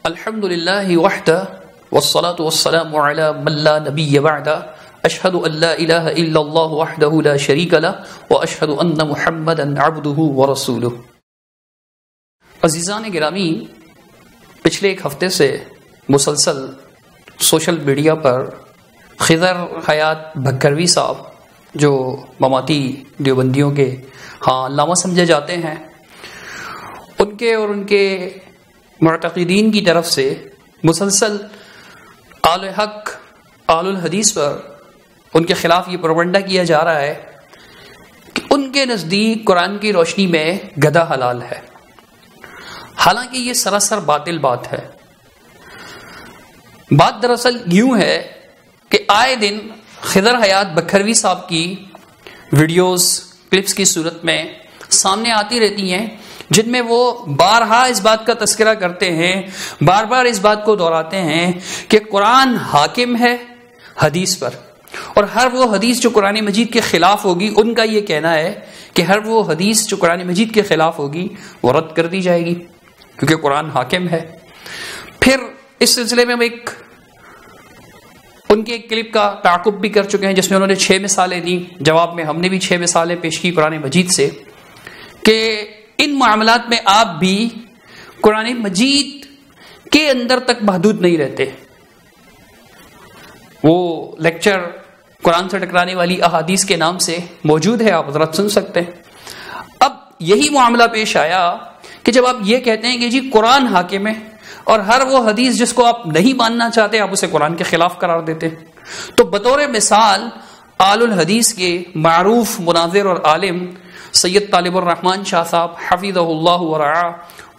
الحمد للہ وحدہ والصلاة والسلام علی من لا نبی بعدہ اشہد ان لا الہ الا اللہ وحدہ لا شریک لہ واشہد ان محمدا عبدہ ورسولہ۔ عزیزان گرامی، پچھلے ایک ہفتے سے مسلسل سوشل میڈیا پر خضر حیات بھکروی صاحب جو مماتی دیوبندیوں کے علامہ سمجھے جاتے ہیں، ان کے اور ان کے معتقدین کی طرف سے مسلسل آل حق آل الحدیث پر ان کے خلاف یہ پروپیگنڈا کیا جا رہا ہے کہ ان کے نزدیک قرآن کی روشنی میں گدھا حلال ہے، حالانکہ یہ سراسر باطل بات ہے۔ بات دراصل یوں ہے کہ آئے دن خضر حیات بکھروی صاحب کی ویڈیوز کلپس کی صورت میں سامنے آتی رہتی ہیں، جن میں وہ بارہا اس بات کا تذکرہ کرتے ہیں، بار بار اس بات کو دہراتے ہیں کہ قرآن حاکم ہے حدیث پر، اور ہر وہ حدیث جو قرآن مجید کے خلاف ہوگی، ان کا یہ کہنا ہے کہ ہر وہ حدیث جو قرآن مجید کے خلاف ہوگی وہ رد کر دی جائے گی کیونکہ قرآن حاکم ہے۔ پھر اس سلسلے میں ہم ان کے ایک کلپ کا تعاقب بھی کر چکے ہیں جس میں انہوں نے 6 مثالیں دی، جواب میں ہم نے بھی 6 مثالیں پیش کی قرآن مجید سے کہ ان معاملات میں آپ بھی قرآن مجید کے اندر تک محدود نہیں رہتے۔ وہ لیکچر قرآن سے ٹکرانے والی احادیث کے نام سے موجود ہے، آپ حضرات سن سکتے ہیں۔ اب یہی معاملہ پیش آیا کہ جب آپ یہ کہتے ہیں کہ جی قرآن حاکم ہے اور ہر وہ حدیث جس کو آپ نہیں ماننا چاہتے آپ اسے قرآن کے خلاف قرار دیتے، تو بطور مثال آل الحدیث کے معروف مناظر اور عالم سید طالب الرحمن شاہ صاحب حفظہ اللہ ورعاہ،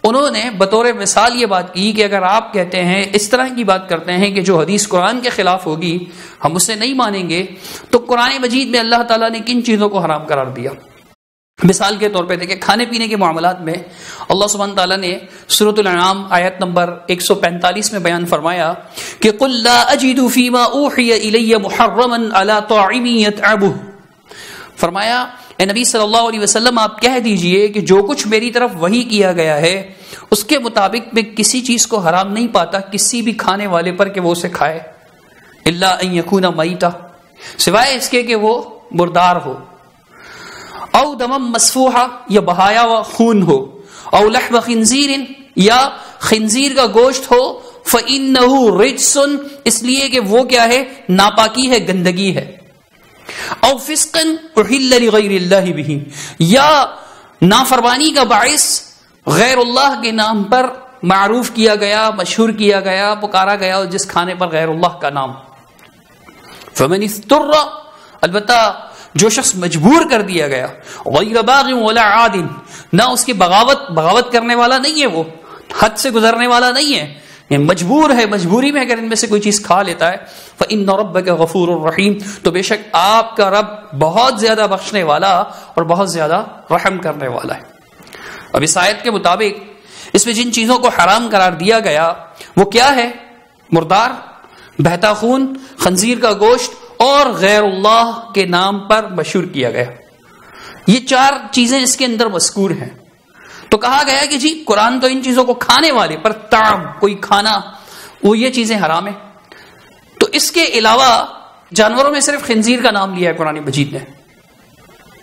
انہوں نے بطور مثال یہ بات کی کہ اگر آپ کہتے ہیں اس طرح کی بات کرتے ہیں کہ جو حدیث قرآن کے خلاف ہوگی ہم اسے نہیں مانیں گے، تو قرآن مجید میں اللہ تعالیٰ نے کن چیزوں کو حرام قرار دیا۔ مثال کے طور پہ دیکھیں، کھانے پینے کے معاملات میں اللہ سبحانہ تعالیٰ نے سورۃ الانعام آیت نمبر 145 میں بیان فرمایا کہ قُلْ لَا أَجِدُ فِي مَا أُوحِيَ إِلَيَّ مُحَرَّمًا عَلَىٰ طَاعِمٍ يَطْعَمُهُ، فرمایا اے نبی صلی اللہ علیہ وسلم آپ کہہ دیجئے کہ جو کچھ میری طرف وحی کیا گیا ہے اس کے مطابق میں کسی چیز کو حرام نہیں پاتا کسی بھی کھانے والے پر کہ وہ اسے کھائے، الا ان یکون میتا، سوائے اس کے کہ وہ مردار ہو، او دم مسفوحا، یا بہایا ہوا خون ہو، او لحم خنزیر، یا خنزیر کا گوشت ہو، فإنہ رجس، اس لیے کہ وہ کیا ہے، ناپاکی ہے، گندگی ہے، او فسقا احل لغیر اللہ بہ، یا نافرمانی کا باعث غیر اللہ کے نام پر معروف کیا گیا، مشہور کیا گیا، پکارا گیا جس کھانے پر غیر اللہ کا نام۔ فمن اضطر، البتہ جو شخص مجبور کر دیا گیا، غیر باغ ولا عاد، نہ اس کی بغاوت کرنے والا نہیں ہے، وہ حد سے گزرنے والا نہیں ہے، مجبور ہے، مجبوری میں اگر ان میں سے کوئی چیز کھا لیتا ہے، فإن ربک غفور الرحیم، تو بے شک آپ کا رب بہت زیادہ بخشنے والا اور بہت زیادہ رحم کرنے والا ہے۔ اب اس آیت کے مطابق اس میں جن چیزوں کو حرام قرار دیا گیا وہ کیا ہے؟ مردار، بہتا خون، خنزیر کا گوشت اور غیر اللہ کے نام پر مشہور کیا گیا، یہ 4 چیزیں اس کے اندر مذکور ہیں۔ تو کہا گیا کہ جی قرآن تو ان چیزوں کو کھانے والے پر، طعام کوئی کھانا، وہ یہ چیزیں حرام ہیں، تو اس کے علاوہ جانوروں میں صرف خنزیر کا نام لیا ہے قرآن مجید نے،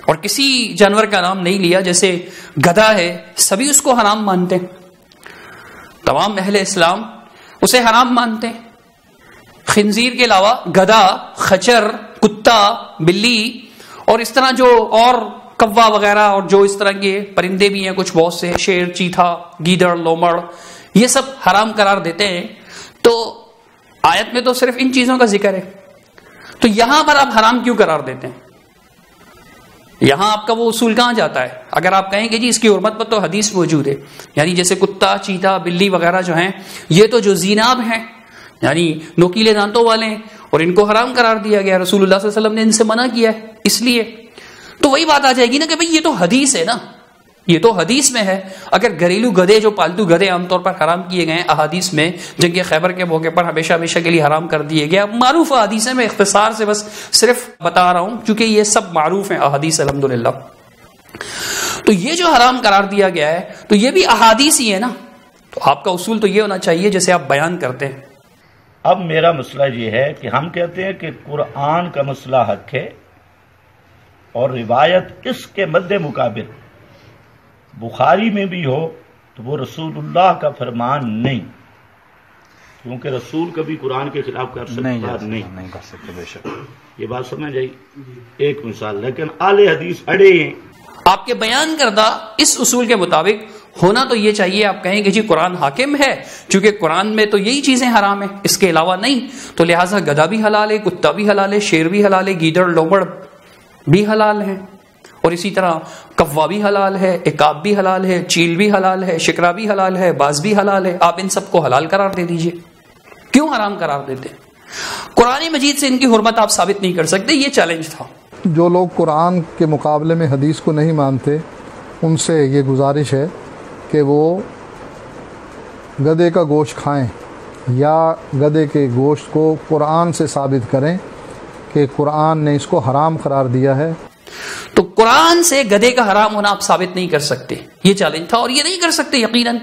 اور کسی جانور کا نام نہیں لیا، جیسے گدھا ہے سبھی اس کو حرام مانتے ہیں، تمام اہل اسلام اسے حرام مانتے ہیں۔ خنزیر کے علاوہ گدھا، خچر، کتا، بلی اور اس طرح جو اور کوا وغیرہ اور جو اس طرح کے پرندے بھی ہیں کچھ بہت سے، شیر، چیتا، گیدڑ، لومڑ، یہ سب حرام قرار دیتے ہیں۔ تو آیت میں تو صرف ان چیزوں کا ذکر ہے، تو یہاں پر آپ حرام کیوں قرار دیتے ہیں؟ یہاں آپ کا وہ اصول کہاں جاتا ہے؟ اگر آپ کہیں کہ جی اس کی حرمت پر تو حدیث موجود ہے، یعنی جیسے کتا، چیتا، بلی وغیرہ جو ہیں یہ تو جو زیناب ہیں، یعنی نوکیلے دانتوں والے ہیں، اور ان کو حرام قرار دیا گیا، رسول اللہ صلی اللہ علیہ وسلم نے ان سے منع کیا ہے، اس لیے تو وہی بات آ جائے گی نا کہ بھئی یہ تو حدیث ہے نا، یہ تو حدیث میں ہے۔ اگر گھریلو گدھے جو پالتو گدھے عام طور پر حرام کیے گئے ہیں احادیث میں، جنگ خیبر کے موقع پر ہمیشہ کے لیے حرام کر دیے گیا، معروف احادیث ہے، میں اختصار سے بس صرف بتا رہا ہوں کیونکہ یہ سب معروف ہیں احادیث الحمدللہ۔ تو یہ جو حرام قرار دیا گیا ہے تو یہ بھی احادیث ہی ہے نا، تو آپ کا اصول تو یہ ہونا چاہیے جیسے آپ بیان کرتے ہیں. اب میرا مسئلہ یہ ہے کہ ہم کہتے ہیں کہ قرآن کا مسئلہ حق ہے اور روایت اس کے مد مقابل بخاری میں بھی ہو تو وہ رسول اللہ کا فرمان نہیں، کیونکہ رسول کبھی قرآن کے خلاف کر سکتا نہیں کر سکتے. بے شک یہ بات سمجھ آئی. ایک مثال، لیکن اہل حدیث اڑے ہیں. آپ کے بیان کردہ اس اصول کے مطابق ہونا تو یہ چاہیے آپ کہیں کہ جی قرآن حاکم ہے، چونکہ قرآن میں تو یہی چیزیں حرام ہیں، اس کے علاوہ نہیں، تو لہٰذا گدھا بھی حلال ہے، کتا بھی حلال ہے، شیر بھی حلال ہے، گیدڑ لومڑ بھی حلال ہیں، اور اسی طرح کوا بھی حلال ہے، عقاب بھی حلال ہے، چیل بھی حلال ہے، شکرا بھی حلال ہے، باز بھی حلال ہے. آپ ان سب کو حلال قرار دے دیجئے. کیوں حرام قرار دیتے؟ قرآن مجید سے ان کی حرمت آپ ثابت نہیں کر سکتے. یہ چیلنج تھا. جو لوگ قرآن کے مقابلے میں حدیث کو نہیں مانتے ان سے یہ گزارش ہے کہ وہ گدھے کا گوشت کھائیں یا گدھے کے گوشت کو قرآن سے ثابت کریں کہ قرآن نے اس کو حرام قرار دیا ہے. تو قرآن سے گدھے کا حرام ہونا آپ ثابت نہیں کر سکتے. یہ چیلنج تھا اور یہ نہیں کر سکتے یقیناً.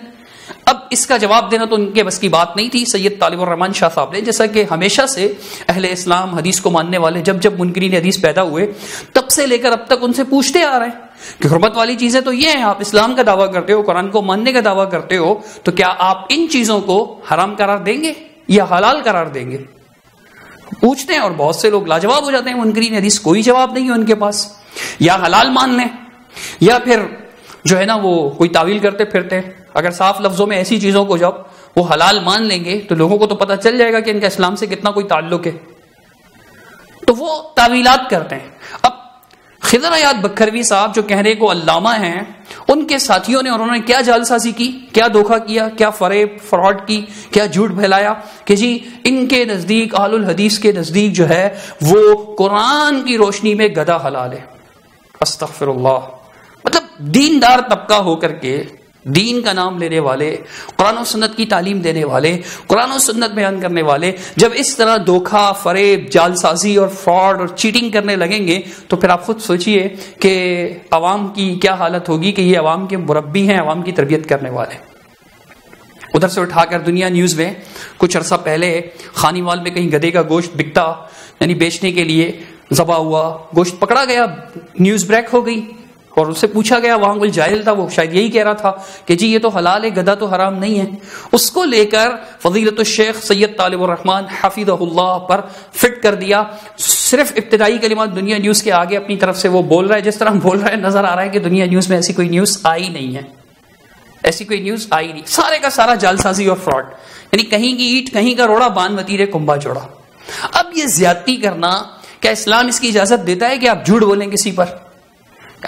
اب اس کا جواب دینا تو ان کے بس کی بات نہیں تھی. سید طالب الرحمن شاہ صاحب نے، جیسا کہ ہمیشہ سے اہل اسلام حدیث کو ماننے والے جب جب منکرین حدیث پیدا ہوئے تب سے لے کر اب تک ان سے پوچھتے آ رہے ہیں کہ حرمت والی چیزیں تو یہ ہیں، آپ اسلام کا دعویٰ کرتے ہو، قرآن کو ماننے کا دعویٰ کرتے ہو، تو کیا آپ ان چیزوں کو حرام قرار دیں گے یا حلال قرار دیں گے؟ پوچھتے ہیں اور بہت سے لوگ لاجواب ہو جاتے ہیں. منکرین حدیث کوئی جواب نہیں ہے ان کے پاس. یا حلال مان لیں یا پھر جو ہے نا وہ کوئی تعویل کرتے پھرتے. اگر صاف لفظوں میں ایسی چیزوں کو جب وہ حلال مان لیں گے تو لوگوں کو تو پتہ چل جائے گا کہ ان کا اسلام سے کتنا کوئی تعلق ہے. تو وہ تعویلات کرتے ہیں. اب خضر حیات بکھروی صاحب جو کہنے کو علامہ ہیں، ان کے ساتھیوں نے اور انہوں نے کیا جعل سازی کی، کیا دھوکہ کیا، کیا فریب فراڈ کی، کیا جھوٹ پھیلایا کہ جی ان کے نزدیک، اہل الحدیث کے نزدیک جو ہے وہ قرآن کی روشنی میں گدھا حلال ہے. استغفر اللہ. مطلب دیندار طبقہ ہو کر کے، دین کا نام لینے والے، قرآن و سنت کی تعلیم دینے والے، قرآن و سنت بیان کرنے والے جب اس طرح دھوکہ، فریب، جعل سازی اور فراڈ اور چیٹنگ کرنے لگیں گے تو پھر آپ خود سوچئے کہ عوام کی کیا حالت ہوگی کہ یہ عوام کے مربی ہیں، عوام کی تربیت کرنے والے. ادھر سے اٹھا کر دنیا نیوز میں کچھ عرصہ پہلے خانیوال میں کہیں گدھے کا گوشت بکتا، یعنی بیچنے کے لیے ذبح ہوا، گوشت پکڑا گیا، نیوز بریک ہو گئی اور اس سے پوچھا گیا، وہاں کوئی جاہل تھا، وہ شاید یہی کہہ رہا تھا کہ جی یہ تو حلال ہے، گدھا تو حرام نہیں ہے. اس کو لے کر فضیلت الشیخ سید طالب الرحمن حفظہ اللہ پر فٹ کر دیا. صرف ابتدائی کلمات دنیا نیوز کے آگے اپنی طرف سے وہ بول رہا ہے جس طرح بول رہا ہے، نظر آ رہا ہے کہ دنیا نیوز میں ایسی کوئی نیوز آئی نہیں ہے، ایسی کوئی نیوز آئی نہیں. سارے کا سارا جعل سازی اور فراڈ، یعنی کہیں کی اینٹ کہیں کا روڑا، بان وتیرے کنبا جوڑا. اب یہ زیادتی کرنا، کیا اسلام اس کی اجازت دیتا ہے کہ آپ جھوٹ بولیں کسی پر؟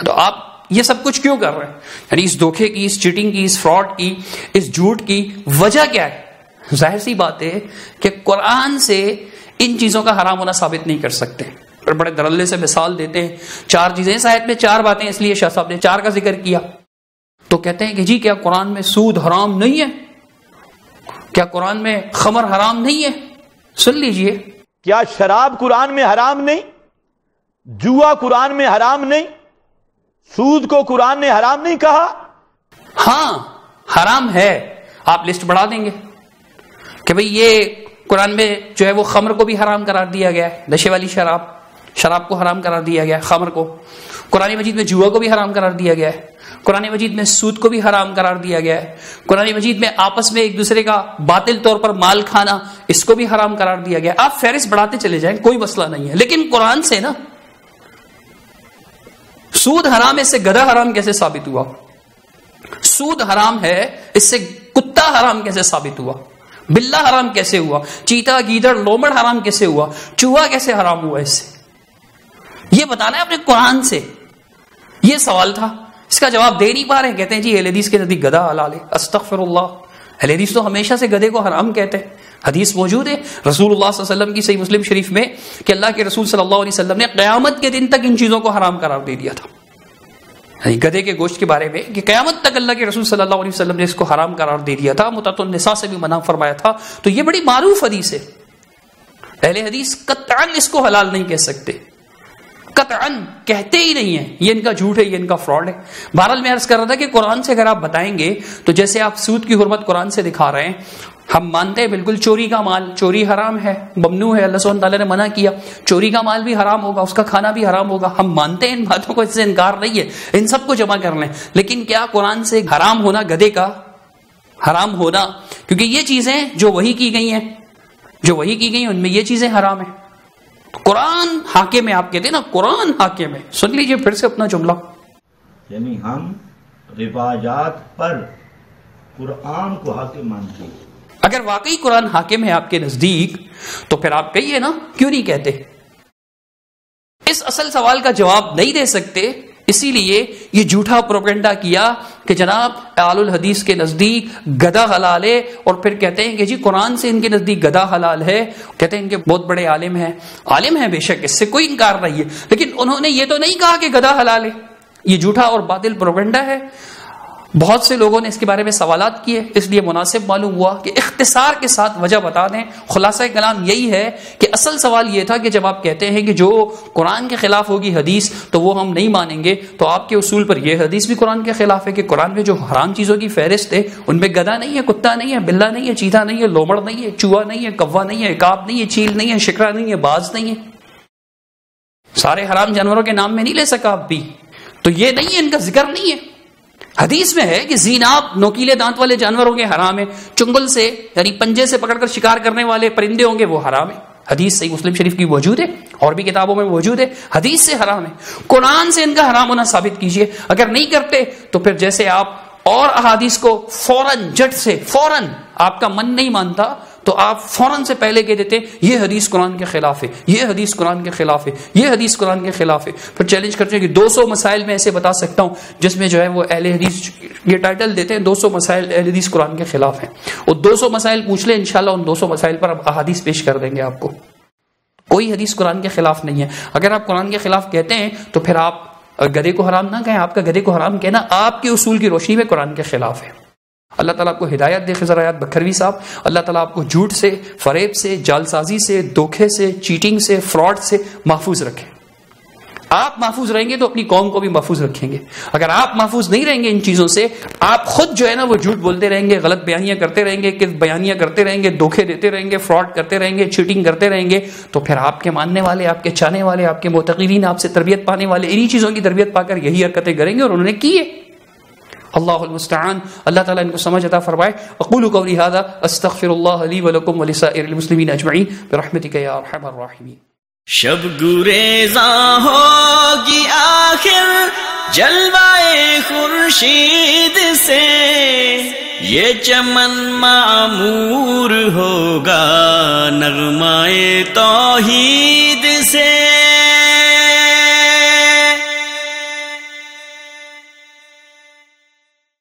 تو آپ یہ سب کچھ کیوں کر رہے ہیں؟ یعنی اس دھوکے کی، اس چیٹنگ کی، اس فراڈ کی، اس جھوٹ کی وجہ کیا ہے؟ ظاہر سی بات ہے کہ قرآن سے ان چیزوں کا حرام ہونا ثابت نہیں کر سکتے. پر بڑے درلے سے مثال دیتے ہیں. 4 چیزیں اس آیت میں، 4 باتیں، اس لیے شاہ صاحب نے 4 کا ذکر کیا. تو کہتے ہیں کہ جی کیا قرآن میں سود حرام نہیں ہے؟ کیا قرآن میں خمر حرام نہیں ہے؟ سن لیجئے. کیا شراب قرآن میں حرام نہیں؟ جوا قرآن میں حرام نہیں؟ سود کو قرآن نے حرام نہیں کہا؟ ہاں حرام ہے. آپ لسٹ بڑھا دیں گے کہ بھئی یہ قرآن میں جو ہے وہ خمر کو بھی حرام قرار دیا گیا ہے، نشے والی شراب کو حرام قرار دیا گیا ہے، خمر کو. قرآن مجید میں جوا کو بھی حرام قرار دیا گیا ہے. قرآن مجید میں سود کو بھی حرام قرار دیا گیا ہے. قرآن مجید میں آپس میں ایک دوسرے کا باطل طور پر مال کھانا، اس کو بھی حرام قرار دیا گیا ہے. آپ فہرست بڑھاتے چلے جائیں، کوئی مسئلہ نہیں ہے. لیکن قرآن سے نا سود حرام ہے، اس سے گدھا حرام کیسے ثابت ہوا؟ سود حرام ہے، اس سے کتا حرام کیسے ثابت ہوا؟ بلہ حرام کیسے ہوا؟ چیتا، گیدڑ، لومڑ حرام کیسے ہوا؟ چوہا کیسے حرام ہوا؟ اس سے یہ بتانا ہے اپنے قرآن سے. یہ سوال تھا، اس کا جواب دے نہیں پا رہے. کہتے ہیں جی اہل حدیث کے نزدیک گدھا حلال ہے. استغفر اللہ. اہل حدیث تو ہمیشہ سے گدھے کو حرام کہتے ہیں. حدیث موجود ہے رسول اللہ صلی اللہ علیہ وسلم کی صحیح مسلم شریف میں کہ اللہ کے رسول صلی اللہ علیہ وسلم نے قیامت کے دن تک ان چیزوں کو حرام قرار دے دیا تھا. گدھے کے گوشت کے بارے میں کہ قیامت تک اللہ کے رسول صلی اللہ علیہ وسلم نے اس کو حرام قرار دے دیا تھا. متعۃ النساء سے بھی منع فرمایا تھا. تو یہ بڑی معروف حدیث ہے. اہل حدیث قطعاً اس کو حلال نہیں کہہ سکتے. قطعاً کہتے ہی نہیں ہیں یہ ان کا جھوٹ ہے، یہ ان کا فراڈ ہے۔ بہرحال میں عرض کر رہا تھا کہ قرآن سے اگر آپ بتائیں گے تو جیسے آپ سود کی حرمت قرآن سے دکھا رہے ہیں، ہم مانتے ہیں بالکل چوری کا مال، چوری حرام ہے، ممنوع ہے، اللہ سبحانہ تعالیٰ نے منع کیا، چوری کا مال بھی حرام ہوگا، اس کا کھانا بھی حرام ہوگا، ہم مانتے ہیں ان باتوں کو، اس سے انکار نہیں ہے، ان سب کو جمع کر لیں۔ لیکن کیا قرآن سے حرام ہونا گدھے کا حرام ہونا، کیونکہ یہ چیزیں جو وحی کی گئی ہیں، جو وحی کی گئی ہیں ان میں یہ چیزیں حرام ہیں۔ قرآن حاکم ہے، آپ کہتے ہیں نا قرآن حاکم ہے، سن لیجئے پھر سے اپنا جملہ، یعنی ہم روایات پر قرآن کو حاکم مانتے ہیں۔ اگر واقعی قرآن حاکم ہے آپ کے نزدیک تو پھر آپ کہیے نا، کیوں نہیں کہتے؟ اس اصل سوال کا جواب نہیں دے سکتے، اسی لیے یہ جھوٹا پروپیگنڈا کیا کہ جناب اہل الحدیث کے نزدیک گدھا حلال ہے، اور پھر کہتے ہیں کہ جی قرآن سے ان کے نزدیک گدھا حلال ہے، کہتے ہیں ان کے بہت بڑے عالم ہیں، عالم ہیں بے شک، اس سے کوئی انکار نہیں ہے، لیکن انہوں نے یہ تو نہیں کہا کہ گدھا حلال ہے۔ یہ جھوٹا اور باطل پروپیگنڈا ہے۔ بہت سے لوگوں نے اس کے بارے میں سوالات کیے، اس لیے مناسب معلوم ہوا کہ اختصار کے ساتھ وجہ بتا دیں۔ خلاصہ کلام یہی ہے کہ اصل سوال یہ تھا کہ جب آپ کہتے ہیں کہ جو قرآن کے خلاف ہوگی حدیث تو وہ ہم نہیں مانیں گے، تو آپ کے اصول پر یہ حدیث بھی قرآن کے خلاف ہے کہ قرآن میں جو حرام چیزوں کی فہرست ہے ان میں گدھا نہیں ہے، کتا نہیں ہے، بلہ نہیں ہے، چیتا نہیں ہے، لومڑ نہیں ہے، چوہا نہیں ہے، کوا نہیں ہے، عقاب نہیں ہے، چیل نہیں ہے، شکرا نہیں ہے، باز نہیں ہے۔ سارے حرام جانوروں کے نام میں نہیں لے سکا آپ بھی، تو یہ نہیں ہے، ان کا ذکر نہیں ہے۔ حدیث میں ہے کہ زیناب نوکیلے دانت والے جانور ہوں گے حرام ہے، چنگل سے یعنی پنجے سے پکڑ کر شکار کرنے والے پرندے ہوں گے وہ حرام ہے۔ حدیث صحیح مسلم شریف کی موجود ہے، اور بھی کتابوں میں موجود ہے، حدیث سے حرام ہے۔ قرآن سے ان کا حرام ہونا ثابت کیجئے، اگر نہیں کرتے تو پھر جیسے آپ اور احادیث کو فوراً جٹ سے فوراً آپ کا من نہیں مانتا تو آپ فوراً سے پہلے کہہ دیتے یہ حدیث قرآن کے خلاف ہے، یہ حدیث قرآن کے خلاف ہے، یہ حدیث قرآن کے خلاف ہے، پھر چیلنج کرتے ہیں کہ 200 مسائل میں ایسے بتا سکتا ہوں جس میں جو ہے وہ اہل حدیث یہ ٹائٹل دیتے ہیں 200 مسائل اہل حدیث قرآن کے خلاف ہیں، اور 200 مسائل پوچھ لیں انشاءاللہ ان 200 مسائل پر اب احادیث پیش کر دیں گے آپ کو۔ کوئی حدیث قرآن کے خلاف نہیں ہے۔ اگر آپ قرآن کے خلاف کہتے ہیں تو پھر آپ گدھے کو حرام نہ کہیں، آپ کا گدھے کو حرام کہنا آپ کے اصول کی روشنی میں قرآن کے خلاف ہے۔ اللہ تعالیٰ آپ کو ہدایت دے۔ خضر آیات بکھروی صاحب، اللہ تعالیٰ آپ کو جھوٹ سے، فریب سے، جال سازی سے، دھوکے سے، چیٹنگ سے، فراڈ سے محفوظ رکھے۔ آپ محفوظ رہیں گے تو اپنی قوم کو بھی محفوظ رکھیں گے۔ اگر آپ محفوظ نہیں رہیں گے ان چیزوں سے، آپ خود جو ہے نا وہ جھوٹ بولتے رہیں گے، غلط بیانیاں کرتے رہیں گے، کذب بیانیاں کرتے رہیں گے، دھوکے دیتے رہیں گے، فراڈ کرتے رہیں گے، چیٹنگ کرتے رہیں گے، تو پھر آپ کے ماننے والے، آپ کے چاہنے والے، آپ کے معتقدین، آپ سے تربیت پانے والے انہی چیزوں کی تربیت پا کر یہی حرکتیں کریں گے، اور انہوں نے کی ہے۔ اللہ المستعان، اللہ تعالیٰ ان کو سمجھ عطا فرمائے۔ اقول قولی ھذا استغفر اللہ لی ولکم ولسائر المسلمین اجمعین برحمتک یا ارحم الراحمین۔ شب گریزاں ہوگی آخر جلوائے خورشید سے، یہ چمن معمور ہوگا نغمائے توحید سے۔